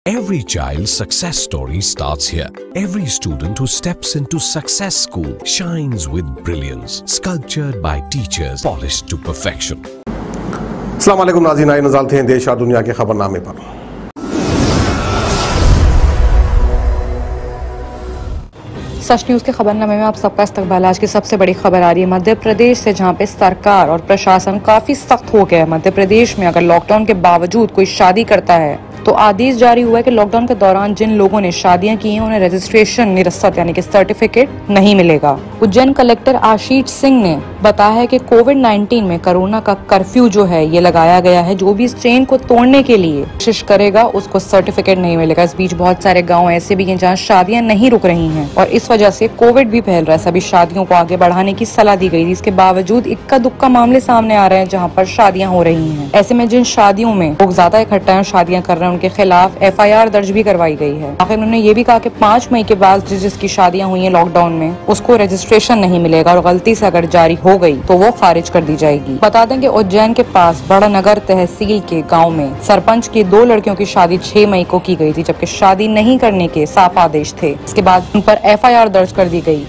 Every child's success story starts here. Every student who steps into Success School shines with brilliance, sculptured by teachers, polished to perfection. अस्सलाम वालेकुम नाज़रीन, आइए नज़र डालते हैं देश और दुनिया के खबरनामे पर। सच न्यूज़ के खबरनामे में आप सबका इस्तकबाल। आज की सबसे बड़ी खबर आ रही है मध्य प्रदेश से, जहां पे सरकार और प्रशासन काफी सख्त हो गया है। मध्य प्रदेश में अगर लॉकडाउन के बावजूद कोई शादी करता है तो आदेश जारी हुआ है कि लॉकडाउन के दौरान जिन लोगों ने शादियां की हैं उन्हें रजिस्ट्रेशन निरस्त यानी कि सर्टिफिकेट नहीं मिलेगा। उज्जैन कलेक्टर आशीष सिंह ने बताया है कि कोविड-19 में कोरोना का कर्फ्यू जो है ये लगाया गया है। जो भी इस चेन को तोड़ने के लिए कोशिश करेगा उसको सर्टिफिकेट नहीं मिलेगा। इस बीच बहुत सारे गाँव ऐसे भी हैं जहाँ शादियां नहीं रुक रही हैं और इस वजह से कोविड भी फैल रहा है। सभी शादियों को आगे बढ़ाने की सलाह दी गई थी। इसके बावजूद इक्का दुक्का मामले सामने आ रहे हैं जहाँ पर शादियां हो रही हैं। ऐसे में जिन शादियों में लोग ज्यादा इकट्ठा हैं, शादियां कर रहे हैं, उनके खिलाफ FIR दर्ज भी करवाई गई है। आखिर उन्होंने ये भी कहा कि 5 मई के बाद जिसकी शादियां हुई हैं लॉकडाउन में उसको रजिस्ट्रेशन नहीं मिलेगा और गलती से अगर जारी हो गई तो वो खारिज कर दी जाएगी। बता दें कि उज्जैन के पास बड़ा नगर तहसील के गाँव में सरपंच की 2 लड़कियों की शादी 6 मई को की गई थी, जबकि शादी नहीं करने के साफ आदेश थे। इसके बाद उन पर FIR दर्ज कर दी गई।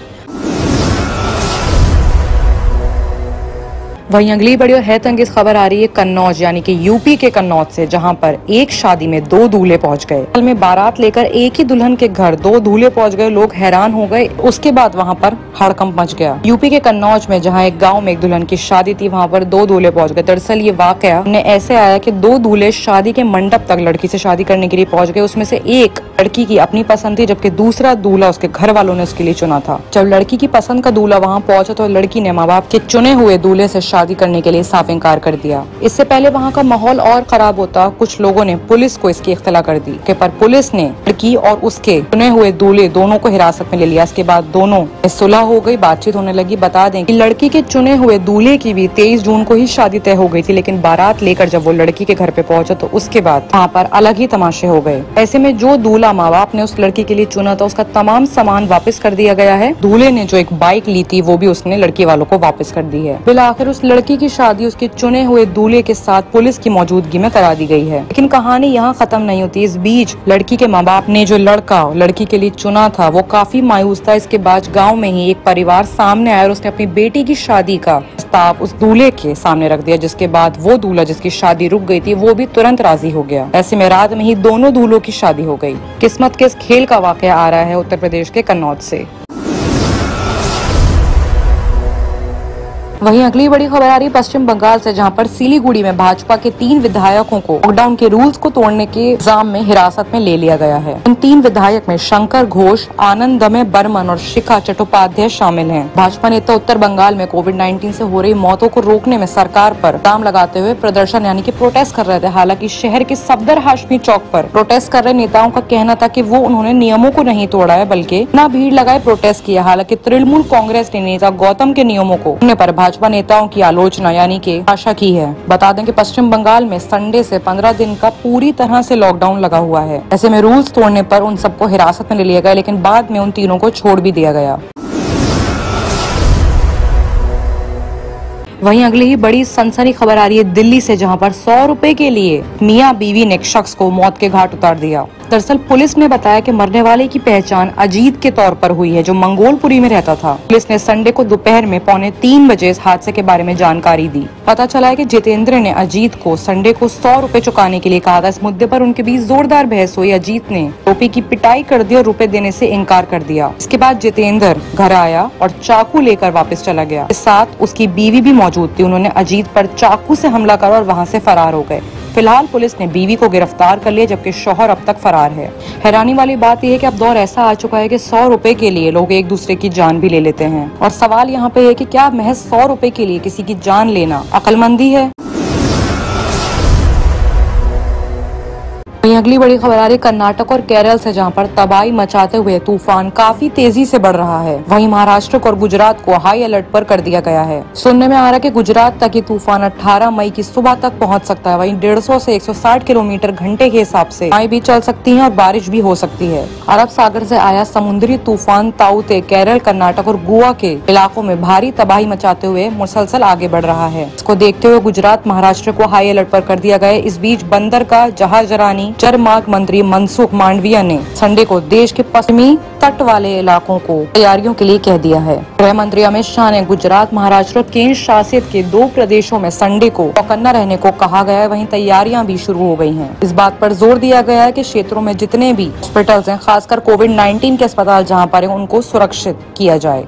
वहीं अगली बड़ी और हैरतअंगेज खबर आ रही है कन्नौज यानी कि यूपी के कन्नौज से, जहां पर एक शादी में 2 दूल्हे पहुंच गए। कल में बारात लेकर एक ही दुल्हन के घर 2 दूल्हे पहुंच गए। लोग हैरान हो गए। उसके बाद वहां पर हड़कंप मच गया। यूपी के कन्नौज में जहां एक गांव में एक दुल्हन की शादी थी, वहां पर 2 दूल्हे पहुंच गए। दरअसल ये वाकया ऐसे आया कि 2 दूल्हे शादी के मंडप तक लड़की से शादी करने के लिए पहुंच गए। उसमें से एक लड़की की अपनी पसंद थी, जबकि दूसरा दूल्हा उसके घर वालों ने उसके लिए चुना था। जब लड़की की पसंद का दूल्हा वहाँ पहुंचा तो लड़की ने माँ बाप के चुने हुए दूल्हे से शादी करने के लिए साफ इनकार कर दिया। इससे पहले वहाँ का माहौल और खराब होता, कुछ लोगों ने पुलिस को इसकी इत्तला कर दी पर पुलिस ने लड़की और उसके चुने हुए दूल्हे दोनों को हिरासत में ले लिया। इसके बाद दोनों सुलह हो गई, बातचीत होने लगी। बता दें कि लड़की के चुने हुए दूल्हे की भी 23 जून को ही शादी तय हो गई थी, लेकिन बारात लेकर जब वो लड़की के घर पे पहुंचा तो उसके बाद वहाँ पर अलग ही तमाशे हो गए। ऐसे में जो दूल्हा माँ बाप ने उस लड़की के लिए चुना था उसका तमाम सामान वापस कर दिया गया है। दूल्हे ने जो एक बाइक ली थी वो भी उसने लड़की वालों को वापस कर दी है। फिर आखिर उस लड़की की शादी उसके चुने हुए दूल्हे के साथ पुलिस की मौजूदगी में करा दी गई है। लेकिन कहानी यहाँ खत्म नहीं होती। इस बीच लड़की के माँ बाप ने जो लड़का लड़की के लिए चुना था वो काफी मायूस था। इसके बाद गाँव में ही एक परिवार सामने आया और उसने अपनी बेटी की शादी का प्रस्ताव उस दूल्हे के सामने रख दिया, जिसके बाद वो दूल्हा जिसकी शादी रुक गई थी वो भी तुरंत राजी हो गया। ऐसे में रात में ही दोनों दूल्हों की शादी हो गई। किस्मत के इस खेल का वाकया आ रहा है उत्तर प्रदेश के कन्नौज से। वहीं अगली बड़ी खबर आ रही है पश्चिम बंगाल से, जहां पर सिलीगुड़ी में भाजपा के 3 विधायकों को लॉकडाउन के रूल्स को तोड़ने के इल्जाम में हिरासत में ले लिया गया है। इन 3 विधायक में शंकर घोष, आनंदमय बर्मन और शिखा चट्टोपाध्याय शामिल हैं। भाजपा नेता उत्तर बंगाल में कोविड-19 से हो रही मौतों को रोकने में सरकार पर इल्जाम लगाते हुए प्रदर्शन यानी कि प्रोटेस्ट कर रहे थे। हालांकि शहर के सफदर हाशमी चौक पर प्रोटेस्ट कर रहे नेताओं का कहना था कि वो उन्होंने नियमों को नहीं तोड़ा है बल्कि ना भीड़ लगाए प्रोटेस्ट किया। हालांकि तृणमूल कांग्रेस ने नेता गौतम के नियमों को तोड़ने पर भाजपा नेताओं की आलोचना यानी कि आशा की है। बता दें कि पश्चिम बंगाल में संडे से 15 दिन का पूरी तरह से लॉकडाउन लगा हुआ है। ऐसे में रूल्स तोड़ने पर उन सबको हिरासत में ले लिया गया, लेकिन बाद में उन तीनों को छोड़ भी दिया गया। वहीं अगली ही बड़ी सनसनी खबर आ रही है दिल्ली से, जहां पर 100 रुपए के लिए मियां बीवी ने एक शख्स को मौत के घाट उतार दिया। दरअसल पुलिस ने बताया कि मरने वाले की पहचान अजीत के तौर पर हुई है, जो मंगोलपुरी में रहता था। पुलिस ने संडे को दोपहर में 2:45 बजे इस हादसे के बारे में जानकारी दी। पता चला है कि जितेंद्र ने अजीत को संडे को 100 रुपए चुकाने के लिए कहा था। इस मुद्दे पर उनके बीच जोरदार बहस हुई। अजीत ने टोपी की पिटाई कर दी और रुपए देने से इनकार कर दिया। इसके बाद जितेंद्र घर आया और चाकू लेकर वापस चला गया। इस साथ उसकी बीवी भी मौजूद थी। उन्होंने अजीत पर चाकू से हमला करा और वहाँ से फरार हो गए। फिलहाल पुलिस ने बीवी को गिरफ्तार कर लिया, जबकि शौहर अब तक फरार है। हैरानी वाली बात यह है कि अब दौर ऐसा आ चुका है कि 100 रुपए के लिए लोग एक दूसरे की जान भी ले लेते हैं। और सवाल यहाँ पे है कि क्या महज 100 रुपए के लिए किसी की जान लेना अक्लमंदी है? वहीं अगली बड़ी खबर आ रही है कर्नाटक और केरल से, जहां पर तबाही मचाते हुए तूफान काफी तेजी से बढ़ रहा है। वहीं महाराष्ट्र और गुजरात को हाई अलर्ट पर कर दिया गया है। सुनने में आ रहा है कि गुजरात तक ये तूफान 18 मई की सुबह तक पहुंच सकता है। वहीं 150 से 160 किलोमीटर घंटे के हिसाब से हवाएं भी चल सकती हैं और बारिश भी हो सकती है। अरब सागर से आया समुद्री तूफान ताउते केरल, कर्नाटक और गोवा के इलाकों में भारी तबाही मचाते हुए मुसलसल आगे बढ़ रहा है। इसको देखते हुए गुजरात, महाराष्ट्र को हाई अलर्ट पर कर दिया गया है। इस बीच बंदरगाह, जहाजरानी, जलमार्ग मंत्री मनसुख मांडविया ने संडे को देश के पश्चिमी तट वाले इलाकों को तैयारियों के लिए कह दिया है। गृह मंत्री अमित शाह ने गुजरात, महाराष्ट्र और केंद्र शासित के 2 प्रदेशों में संडे को चौकन्ना रहने को कहा गया है। वहीं तैयारियां भी शुरू हो गई हैं। इस बात पर जोर दिया गया है कि क्षेत्रों में जितने भी हॉस्पिटल्स हैं, खासकर कोविड-19 के अस्पताल जहां पर हैं, उनको सुरक्षित किया जाए।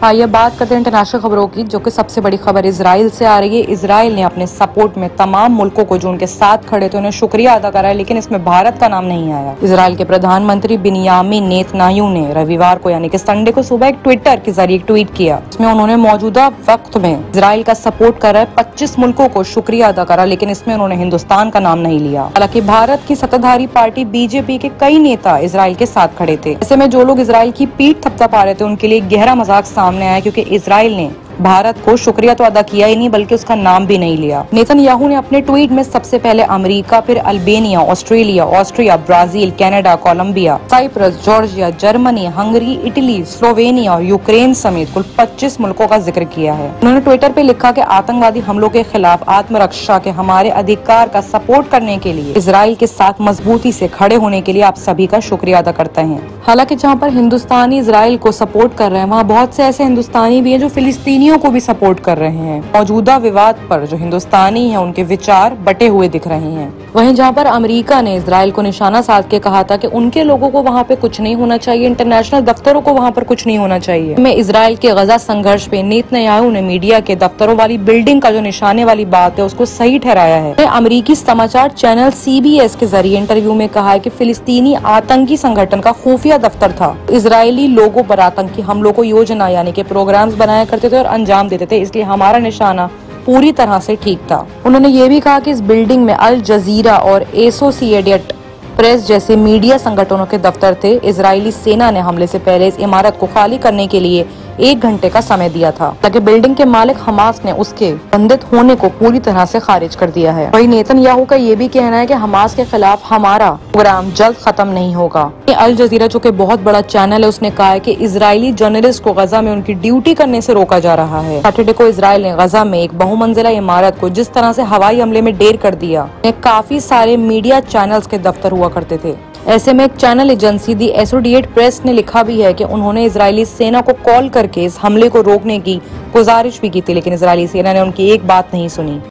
आइए बात करते हैं इंटरनेशनल खबरों की, जो कि सबसे बड़ी खबर इजराइल से आ रही है। इजराइल ने अपने सपोर्ट में तमाम मुल्कों को जो उनके साथ खड़े थे उन्हें शुक्रिया अदा करा है, लेकिन इसमें भारत का नाम नहीं आया। इजराइल के प्रधानमंत्री बिन्यामिन नेतन्याहू ने रविवार को यानी कि संडे को सुबह एक ट्विटर के जरिए ट्वीट किया। इसमें उन्होंने मौजूदा वक्त में इजराइल का सपोर्ट कर रहे 25 मुल्कों को शुक्रिया अदा करा, लेकिन इसमें उन्होंने हिंदुस्तान का नाम नहीं लिया। हालांकि भारत की सत्ताधारी पार्टी बीजेपी के कई नेता इजराइल के साथ खड़े थे। ऐसे में जो लोग इजराइल की पीठ थपथपा रहे थे उनके लिए गहरा मजाक सामने आया, क्योंकि इजराइल ने भारत को शुक्रिया तो अदा किया ही नहीं बल्कि उसका नाम भी नहीं लिया। नेतन्याहू ने अपने ट्वीट में सबसे पहले अमेरिका, फिर Albania, Australia, Austria, Brazil, Canada, Colombia, Cyprus, Georgia, Germany, Hungary, Italy, Slovenia और यूक्रेन समेत कुल 25 मुल्कों का जिक्र किया है। उन्होंने ट्विटर पे लिखा कि आतंकवादी हमलों के खिलाफ आत्मरक्षा के हमारे अधिकार का सपोर्ट करने के लिए इजराइल के साथ मजबूती से खड़े होने के लिए आप सभी का शुक्रिया अदा करते हैं। हालांकि जहाँ पर हिंदुस्तानी इजराइल को सपोर्ट कर रहे हैं, वहाँ बहुत से ऐसे हिंदुस्तानी भी हैं जो फिलिस्तीनियों को भी सपोर्ट कर रहे हैं। मौजूदा विवाद पर जो हिंदुस्तानी हैं उनके विचार बटे हुए दिख रहे हैं। वहीं जहां पर अमेरिका ने इजराइल को निशाना साध के कहा था कि उनके लोगों को वहां पे कुछ नहीं होना चाहिए, इंटरनेशनल दफ्तरों को वहां पर कुछ नहीं होना चाहिए। में इजराइल के गजा संघर्ष पे नेतन्याहू ने मीडिया के दफ्तरों वाली बिल्डिंग का जो निशाने वाली बात है उसको सही ठहराया है। अमेरिकी समाचार चैनल CBS के जरिए इंटरव्यू में कहा है कि फिलिस्तीनी आतंकी संगठन का खुफिया दफ्तर था। इजरायली लोगों पर आतंकी हमलों को योजना यानी कि प्रोग्राम्स बनाया करते थे और अंजाम देते थे, इसलिए हमारा निशाना पूरी तरह से ठीक था। उन्होंने ये भी कहा कि इस बिल्डिंग में अल जजीरा और एसोसिएटेड प्रेस जैसे मीडिया संगठनों के दफ्तर थे। इजरायली सेना ने हमले से पहले इस इमारत को खाली करने के लिए 1 घंटे का समय दिया था, ताकि बिल्डिंग के मालिक हमास ने उसके बंदित होने को पूरी तरह से खारिज कर दिया है। वही नेतन्याहू का ये भी कहना है कि हमास के खिलाफ हमारा प्रोग्राम जल्द खत्म नहीं होगा। अल जजीरा जो कि बहुत बड़ा चैनल है, उसने कहा है कि इजरायली जर्नलिस्ट को गजा में उनकी ड्यूटी करने से रोका जा रहा है। सैटरडे को इजराइल ने गजा में एक बहुमंजिला इमारत को जिस तरह से हवाई हमले में ढेर कर दिया, काफी सारे मीडिया चैनल्स के दफ्तर हुआ करते थे। ऐसे में एक चैनल एजेंसी दी एसोसिएटेड प्रेस ने लिखा भी है कि उन्होंने इजरायली सेना को कॉल करके इस हमले को रोकने की गुजारिश भी की थी, लेकिन इजरायली सेना ने उनकी एक बात नहीं सुनी।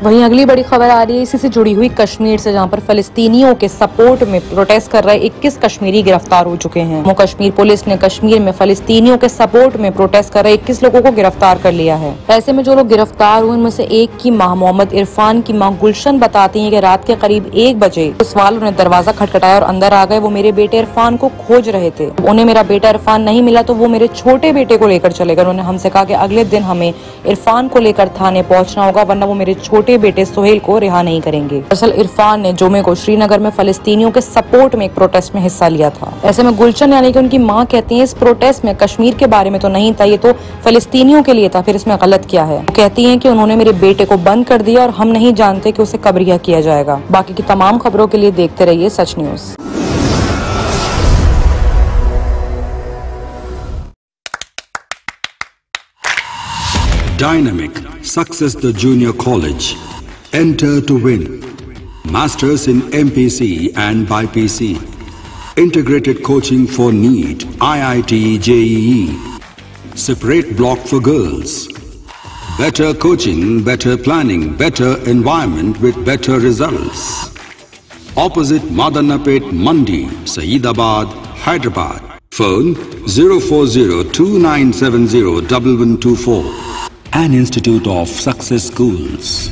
वहीं अगली बड़ी खबर आ रही है इसी से जुड़ी हुई कश्मीर से, जहां पर फलस्तीनियों के सपोर्ट में प्रोटेस्ट कर रहे 21 कश्मीरी गिरफ्तार हो चुके हैं। जम्मू कश्मीर पुलिस ने कश्मीर में फलस्तीनियों के सपोर्ट में प्रोटेस्ट कर रहे 21 लोगों को गिरफ्तार कर लिया है। ऐसे में जो लोग गिरफ्तार हुए उनमें से एक की मां मोहम्मद इरफान की मां गुलशन बताती हैं कि रात के करीब 1 बजे उस वालों ने दरवाजा खटखटाया और अंदर आ गए। वो मेरे बेटे इरफान को खोज रहे थे। उन्हें मेरा बेटा इरफान नहीं मिला तो वो मेरे छोटे बेटे को लेकर चले गए। उन्होंने हमसे कहा कि अगले दिन हमें इरफान को लेकर थाने पहुंचना होगा, वरना वो मेरे छोटे बेटे सोहेल को रिहा नहीं करेंगे। दरअसल इरफान ने जुमे को श्रीनगर में फलस्तीनियों के सपोर्ट में एक प्रोटेस्ट में हिस्सा लिया था। ऐसे में गुलशन यानी कि उनकी मां कहती है इस प्रोटेस्ट में कश्मीर के बारे में तो नहीं था, ये तो फलस्तीनियों के लिए था, फिर इसमें गलत क्या है। वो कहती हैं कि उन्होंने मेरे बेटे को बंद कर दिया और हम नहीं जानते कि उसे कब रिहा किया जाएगा। बाकी की तमाम खबरों के लिए देखते रहिए सच news. Dynamic Success the Junior College. Enter to win. Masters in MPC and BPC. Integrated coaching for NEET, IIT, JEE. Separate block for girls. Better coaching, better planning, better environment with better results. Opposite Madanapet Mandi, Saeedabad, Hyderabad. Phone 04029701124. An Institute of Success Schools.